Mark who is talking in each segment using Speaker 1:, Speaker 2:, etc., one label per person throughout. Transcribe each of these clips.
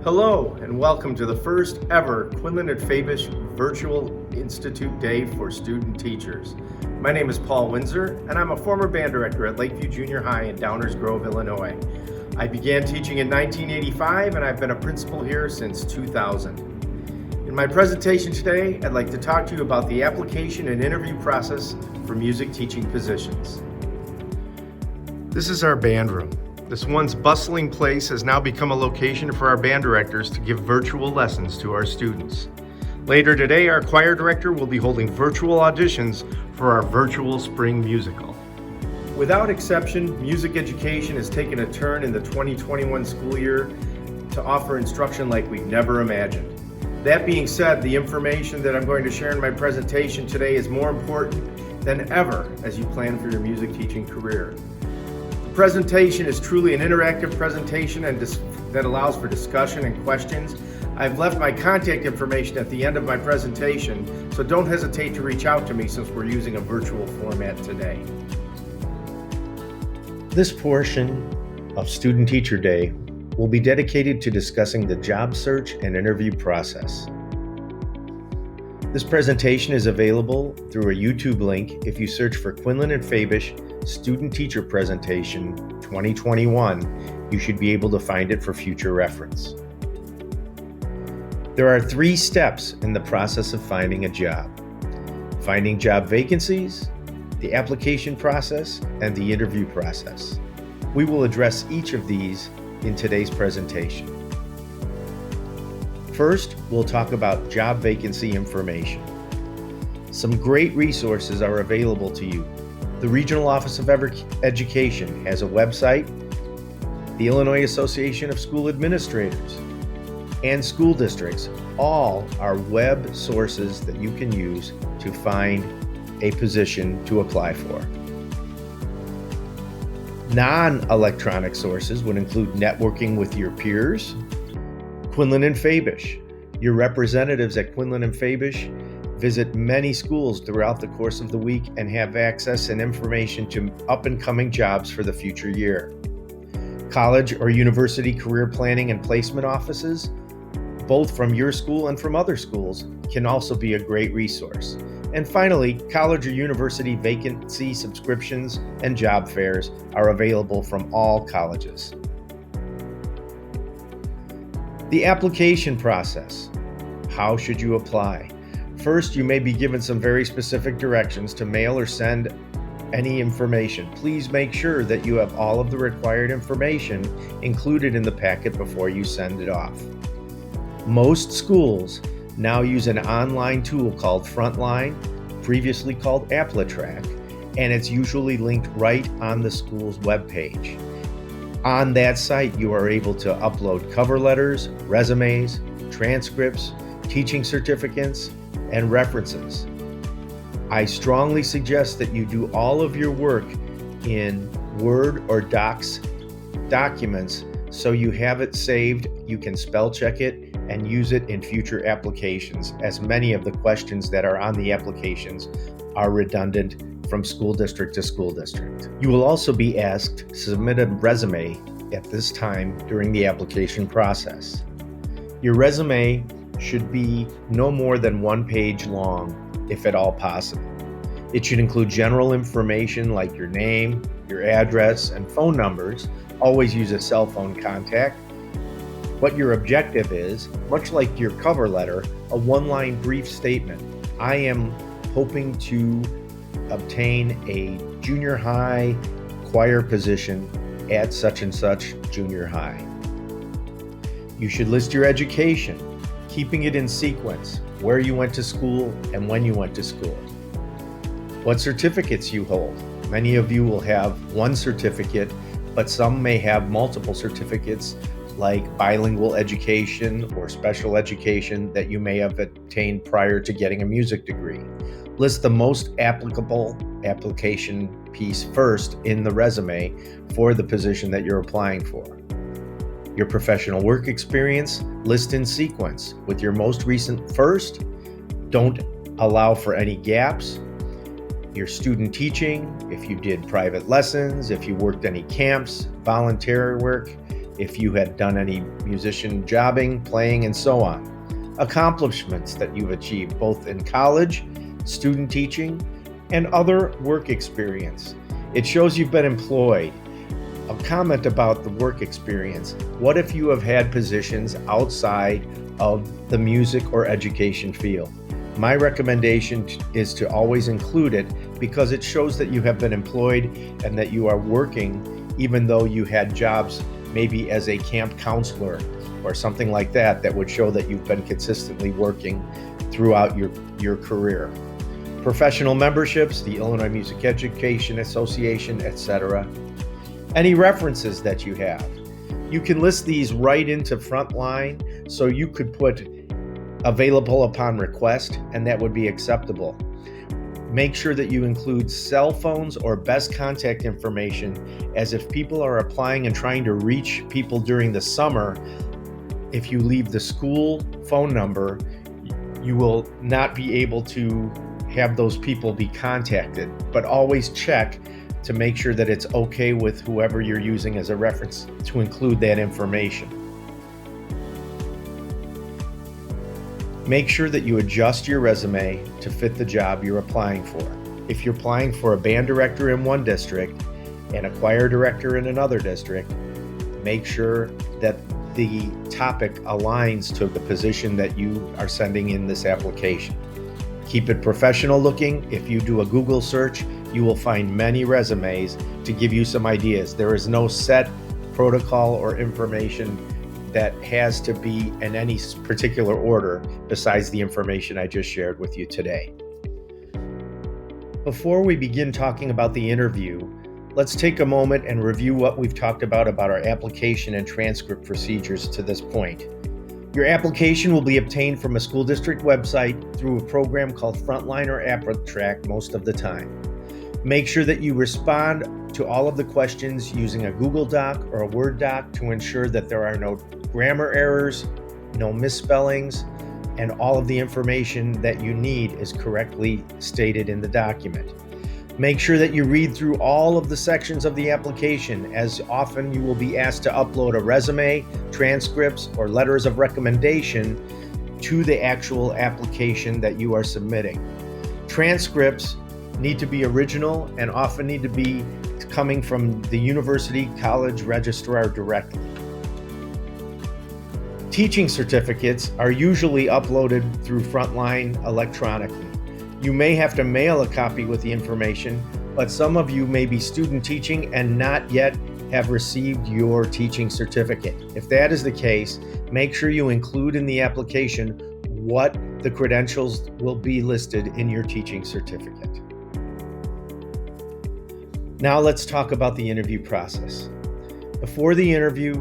Speaker 1: Hello and welcome to the first ever Quinlan and Fabish Virtual Institute Day for Student Teachers. My name is Paul Windsor and I'm a former band director at Lakeview Junior High in Downers Grove, Illinois. I began teaching in 1985 and I've been a principal here since 2000. In my presentation today, I'd like to talk to you about the application and interview process for music teaching positions. This is our band room. This once bustling place has now become a location for our band directors to give virtual lessons to our students. Later today, our choir director will be holding virtual auditions for our virtual spring musical. Without exception, music education has taken a turn in the 2021 school year to offer instruction like we've never imagined. That being said, the information that I'm going to share in my presentation today is more important than ever as you plan for your music teaching career. The presentation is truly an interactive presentation and that allows for discussion and questions. I've left my contact information at the end of my presentation, so don't hesitate to reach out to me since we're using a virtual format today. This portion of Student Teacher Day will be dedicated to discussing the job search and interview process. This presentation is available through a YouTube link. If you search for Quinlan and Fabish Student-Teacher Presentation 2021, you should be able to find it for future reference. There are 3 steps in the process of finding a job: finding job vacancies, the application process, and the interview process. We will address each of these in today's presentation. First, we'll talk about job vacancy information. Some great resources are available to you. The Regional Office of Education has a website, the Illinois Association of School Administrators, and school districts all are web sources that you can use to find a position to apply for. Non-electronic sources would include networking with your peers. Quinlan and Fabish. Your representatives at Quinlan and Fabish visit many schools throughout the course of the week and have access and information to up-and-coming jobs for the future year. College or university career planning and placement offices, both from your school and from other schools, can also be a great resource. And finally, college or university vacancy subscriptions and job fairs are available from all colleges. The application process. How should you apply? First, you may be given some very specific directions to mail or send any information. Please make sure that you have all of the required information included in the packet before you send it off. Most schools now use an online tool called Frontline, previously called AppleTrack, and it's usually linked right on the school's webpage. On that site, you are able to upload cover letters, resumes, transcripts, teaching certificates, and references. I strongly suggest that you do all of your work in Word or Docs documents so you have it saved, you can spell check it, and use it in future applications, as many of the questions that are on the applications are redundant from school district to school district. You will also be asked to submit a resume at this time during the application process. Your resume should be no more than 1 page long, if at all possible. It should include general information like your name, your address, and phone numbers. Always use a cell phone contact. What your objective is, much like your cover letter, a 1-line brief statement. I am hoping to obtain a junior high choir position at such and such junior high. You should list your education, keeping it in sequence, where you went to school and when you went to school. What certificates you hold. Many of you will have one certificate, but some may have multiple certificates like bilingual education or special education that you may have obtained prior to getting a music degree. List the most applicable application piece first in the resume for the position that you're applying for. Your professional work experience, list in sequence with your most recent first. Don't allow for any gaps. Your student teaching, if you did private lessons, if you worked any camps, volunteer work, if you had done any musician jobbing, playing, and so on. Accomplishments that you've achieved both in college, student teaching, and other work experience. It shows you've been employed. A comment about the work experience. What if you have had positions outside of the music or education field? My recommendation is to always include it because it shows that you have been employed and that you are working even though you had jobs maybe as a camp counselor or something like that, that would show that you've been consistently working throughout your career. Professional memberships, the Illinois Music Education Association, etc. Any references that you have. You can list these right into Frontline, so you could put available upon request, and that would be acceptable. Make sure that you include cell phones or best contact information, as if people are applying and trying to reach people during the summer, if you leave the school phone number, you will not be able to have those people be contacted. But always check to make sure that it's okay with whoever you're using as a reference to include that information. Make sure that you adjust your resume to fit the job you're applying for. If you're applying for a band director in one district and a choir director in another district, make sure that the topic aligns to the position that you are sending in this application. Keep it professional looking. If you do a Google search, you will find many resumes to give you some ideas. There is no set protocol or information that has to be in any particular order besides the information I just shared with you today. Before we begin talking about the interview, let's take a moment and review what we've talked about our application and transcript procedures to this point. Your application will be obtained from a school district website through a program called Frontline or AppleTrack most of the time. Make sure that you respond to all of the questions using a Google Doc or a Word doc to ensure that there are no grammar errors, no misspellings, and all of the information that you need is correctly stated in the document. Make sure that you read through all of the sections of the application, as often you will be asked to upload a resume, transcripts, or letters of recommendation to the actual application that you are submitting. Transcripts need to be original and often need to be coming from the university college registrar directly. Teaching certificates are usually uploaded through Frontline electronically. You may have to mail a copy with the information, but some of you may be student teaching and not yet have received your teaching certificate. If that is the case, make sure you include in the application what the credentials will be listed in your teaching certificate. Now let's talk about the interview process. Before the interview,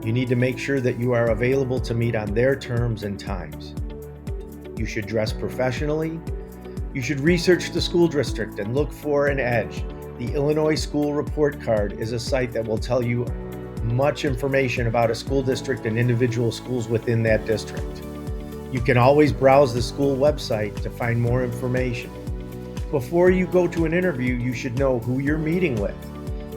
Speaker 1: you need to make sure that you are available to meet on their terms and times. You should dress professionally. You should research the school district and look for an edge. The Illinois School Report Card is a site that will tell you much information about a school district and individual schools within that district. You can always browse the school website to find more information. Before you go to an interview, you should know who you're meeting with.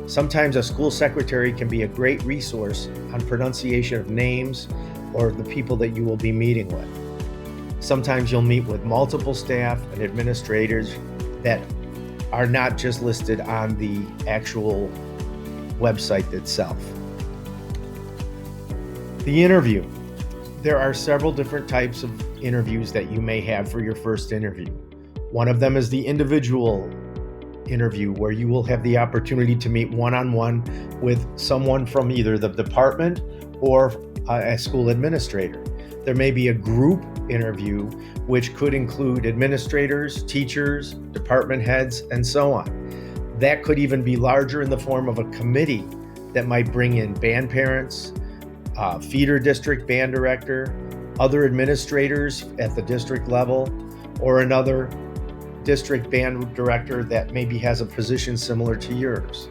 Speaker 1: Sometimes a school secretary can be a great resource on pronunciation of names or the people that you will be meeting with. Sometimes you'll meet with multiple staff and administrators that are not just listed on the actual website itself. The interview. There are several different types of interviews that you may have for your first interview. One of them is the individual interview, where you will have the opportunity to meet one-on-one with someone from either the department or a school administrator. There may be a group interview, which could include administrators, teachers, department heads, and so on. That could even be larger in the form of a committee that might bring in band parents, feeder district band director, other administrators at the district level, or another district band director that maybe has a position similar to yours.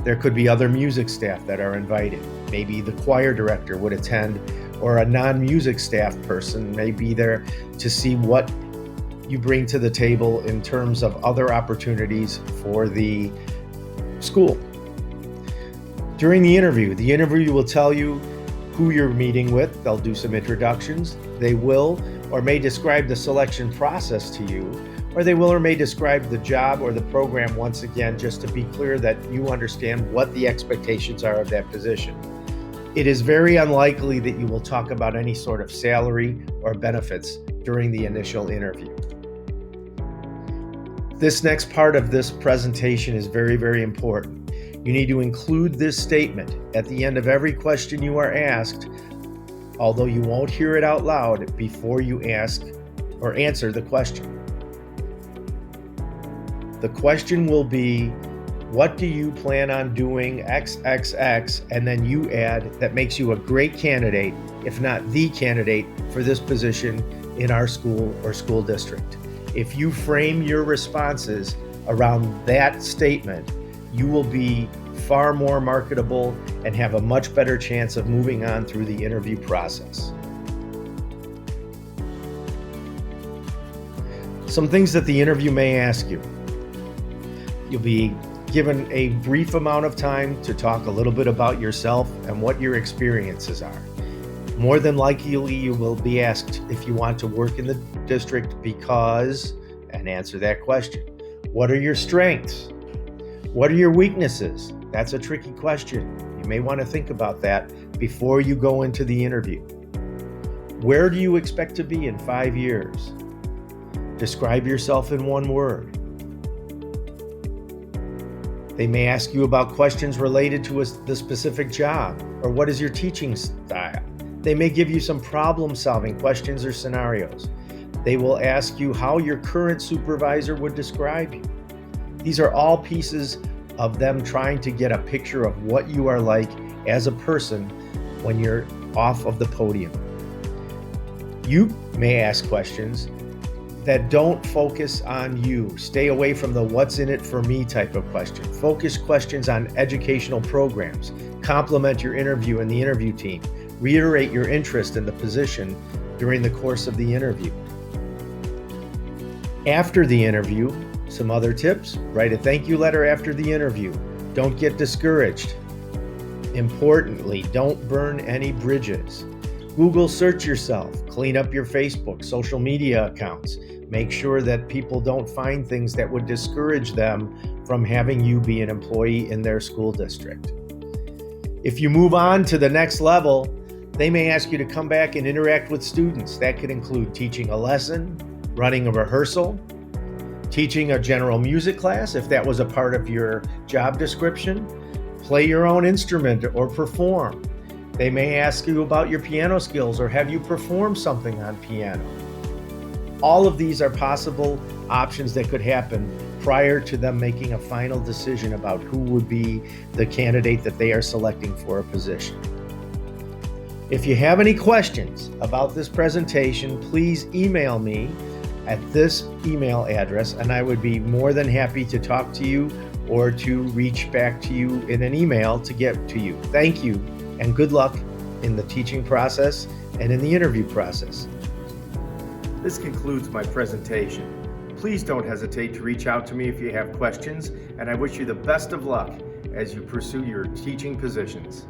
Speaker 1: There could be other music staff that are invited. Maybe the choir director would attend, or a non-music staff person may be there to see what you bring to the table in terms of other opportunities for the school. During the interview will tell you who you're meeting with. They'll do some introductions. They will or may describe the selection process to you, or they will or may describe the job or the program once again, just to be clear that you understand what the expectations are of that position. It is very unlikely that you will talk about any sort of salary or benefits during the initial interview. This next part of this presentation is very, very important. You need to include this statement at the end of every question you are asked, although you won't hear it out loud before you ask or answer the question. The question will be, what do you plan on doing XXX? And then you add, that makes you a great candidate, if not the candidate, for this position in our school or school district. If you frame your responses around that statement, you will be far more marketable and have a much better chance of moving on through the interview process. Some things that the interview may ask you. You'll be given a brief amount of time to talk a little bit about yourself and what your experiences are. More than likely, you will be asked if you want to work in the district because, and answer that question. What are your strengths? What are your weaknesses? That's a tricky question. You may want to think about that before you go into the interview. Where do you expect to be in 5 years? Describe yourself in one word. They may ask you about questions related to the specific job, or what is your teaching style? They may give you some problem-solving questions or scenarios. They will ask you how your current supervisor would describe you. These are all pieces of them trying to get a picture of what you are like as a person when you're off of the podium. You may ask questions that don't focus on you. Stay away from the what's in it for me type of question. Focus questions on educational programs. Compliment your interview and the interview team. Reiterate your interest in the position during the course of the interview. After the interview, some other tips: write a thank you letter after the interview. Don't get discouraged. Importantly, don't burn any bridges. Google search yourself. Clean up your Facebook, social media accounts. Make sure that people don't find things that would discourage them from having you be an employee in their school district. If you move on to the next level, they may ask you to come back and interact with students. That could include teaching a lesson, running a rehearsal, teaching a general music class, if that was a part of your job description, play your own instrument or perform. They may ask you about your piano skills or have you perform something on piano. All of these are possible options that could happen prior to them making a final decision about who would be the candidate that they are selecting for a position. If you have any questions about this presentation, please email me at this email address, and I would be more than happy to talk to you or to reach back to you in an email to get to you. Thank you, and good luck in the teaching process and in the interview process. This concludes my presentation. Please don't hesitate to reach out to me if you have questions, and I wish you the best of luck as you pursue your teaching positions.